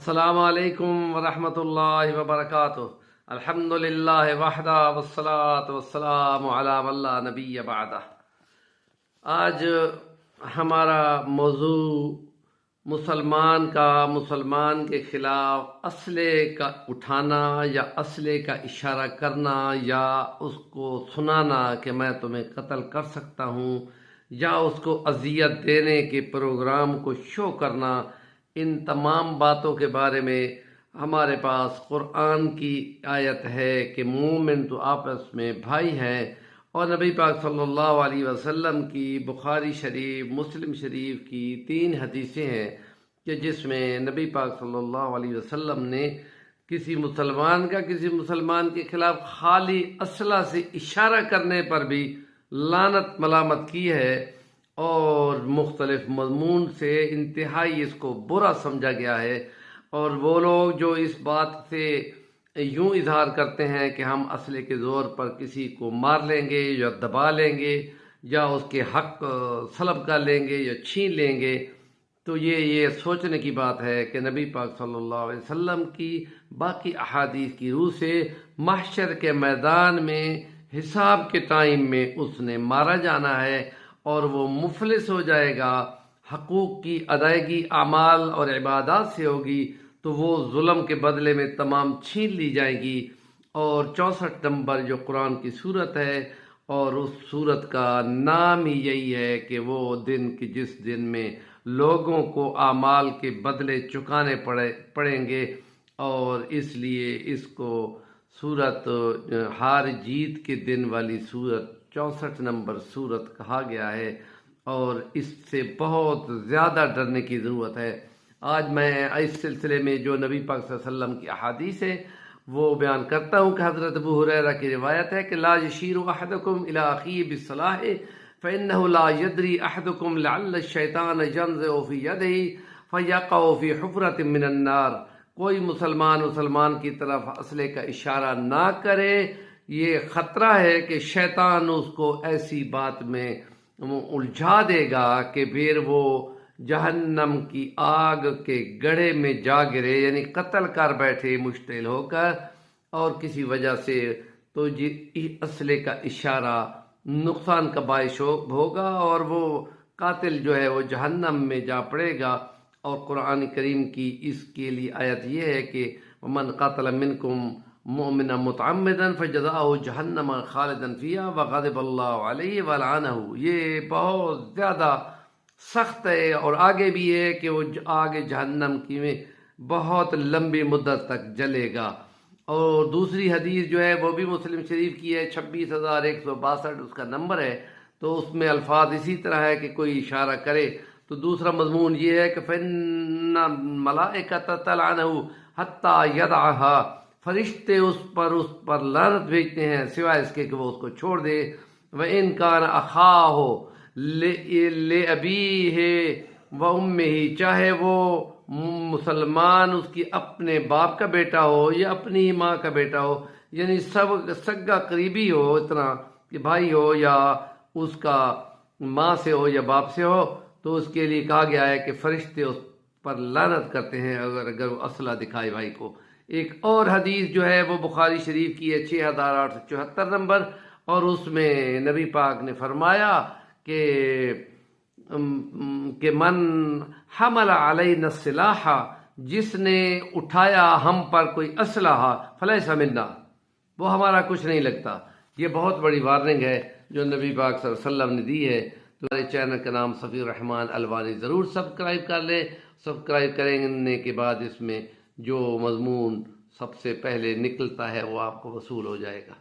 السلام علیکم ورحمۃ اللہ وبرکاتہ۔ الحمدللہ وحدہ والصلاۃ والسلام علی من لا نبی بعدہ۔ آج ہمارا موضوع مسلمان کے خلاف اسلحے کا اٹھانا یا اسلحے کا اشارہ کرنا یا اس کو سنانا کہ میں تمہیں قتل کر سکتا ہوں یا اس کو اذیت دینے کے پروگرام کو شو کرنا، ان تمام باتوں کے بارے میں ہمارے پاس قرآن کی آیت ہے کہ مومن تو آپس میں بھائی ہیں، اور نبی پاک صلی اللہ علیہ وسلم کی بخاری شریف مسلم شریف کی 3 حدیثیں ہیں کہ جس میں نبی پاک صلی اللہ علیہ وسلم نے کسی مسلمان کے خلاف خالی اسلحہ سے اشارہ کرنے پر بھی لعنت ملامت کی ہے، اور مختلف مضمون سے انتہائی اس کو برا سمجھا گیا ہے۔ اور وہ لوگ جو اس بات سے یوں اظہار کرتے ہیں کہ ہم اسلحے کے زور پر کسی کو مار لیں گے یا دبا لیں گے یا اس کے حق سلب کر لیں گے یا چھین لیں گے، تو یہ سوچنے کی بات ہے کہ نبی پاک صلی اللہ علیہ وسلم کی باقی احادیث کی روح سے محشر کے میدان میں حساب کے ٹائم میں اس نے مارا جانا ہے اور وہ مفلس ہو جائے گا۔ حقوق کی ادائیگی اعمال اور عبادات سے ہوگی تو وہ ظلم کے بدلے میں تمام چھین لی جائے گی۔ اور 64 نمبر جو قرآن کی صورت ہے، اور اس صورت کا نام ہی یہی ہے کہ وہ دن کی جس دن میں لوگوں کو اعمال کے بدلے چکانے پڑیں گے، اور اس لیے اس کو صورت ہار جیت کے دن والی صورت 64 نمبر صورت کہا گیا ہے، اور اس سے بہت زیادہ ڈرنے کی ضرورت ہے۔ آج میں اس سلسلے میں جو نبی پاک صلی اللہ علیہ وسلم کی احادیث ہے وہ بیان کرتا ہوں کہ حضرت ابو ہریرہ کی روایت ہے کہ لا یشیر احدکم الی اخیہ بالصلاح فانہ لا یدری احدکم لعل الشیطان ینزغ فی یدہ فیقع فی حفرۃ من النار۔ کوئی مسلمان کی طرف اسلحے کا اشارہ نہ کرے، یہ خطرہ ہے کہ شیطان اس کو ایسی بات میں الجھا دے گا کہ پھر وہ جہنم کی آگ کے گڑھے میں جا گرے، یعنی قتل کر بیٹھے مشتعل ہو کر، اور کسی وجہ سے تو اسلحے کا اشارہ نقصان کا باعث ہوگا اور وہ قاتل جو ہے وہ جہنم میں جا پڑے گا۔ اور قرآن کریم کی اس کے لیے آیت یہ ہے کہ وَمَنْ قَتَلَ مِنْكُمْ مُؤْمِنًا مُتَعَمِّدًا فَجَزَاؤُهُ جَهَنَّمَ خَالِدًا فِيهَا وَغَضِبَ اللَّهُ عَلَيْهِ وَلَعَنَهُ۔ یہ بہت زیادہ سخت ہے، اور آگے بھی ہے کہ وہ آگے جہنم کی میں بہت لمبی مدت تک جلے گا۔ اور دوسری حدیث جو ہے وہ بھی مسلم شریف کی ہے، 26,162 اس کا نمبر ہے، تو اس میں الفاظ اسی طرح ہے کہ کوئی اشارہ کرے تو دوسرا مضمون یہ ہے کہ فَإِنَّ الْمَلَائِكَةَ تَلْعَنُهُ حَتَّى يَدْعَهَا، فرشتے اس پر لعنت بھیجتے ہیں سوائے اس کے کہ وہ اس کو چھوڑ دے۔ وَإِنْ كَانَ أَخَاهُ لِأَبِيهِ وَأُمِّهِ، چاہے وہ مسلمان اس کی اپنے باپ کا بیٹا ہو یا اپنی ماں کا بیٹا ہو، یعنی سب سگا قریبی ہو، اتنا کہ بھائی ہو یا اس کا ماں سے ہو یا باپ سے ہو، تو اس کے لیے کہا گیا ہے کہ فرشتے اس پر لعنت کرتے ہیں اگر وہ اسلحہ دکھائے بھائی کو۔ ایک اور حدیث جو ہے وہ بخاری شریف کی ہے 6874 نمبر، اور اس میں نبی پاک نے فرمایا کہ من حمل علینا السلاح، جس نے اٹھایا ہم پر کوئی اسلحہ فلیس منا، وہ ہمارا کچھ نہیں لگتا۔ یہ بہت بڑی وارننگ ہے جو نبی پاک صلی اللہ علیہ وسلم نے دی ہے۔ ہمارے چینل کا نام صفی الرحمن الوانی، ضرور سبسکرائب کر لیں۔ سبسکرائب کرنے کے بعد اس میں جو مضمون سب سے پہلے نکلتا ہے وہ آپ کو وصول ہو جائے گا۔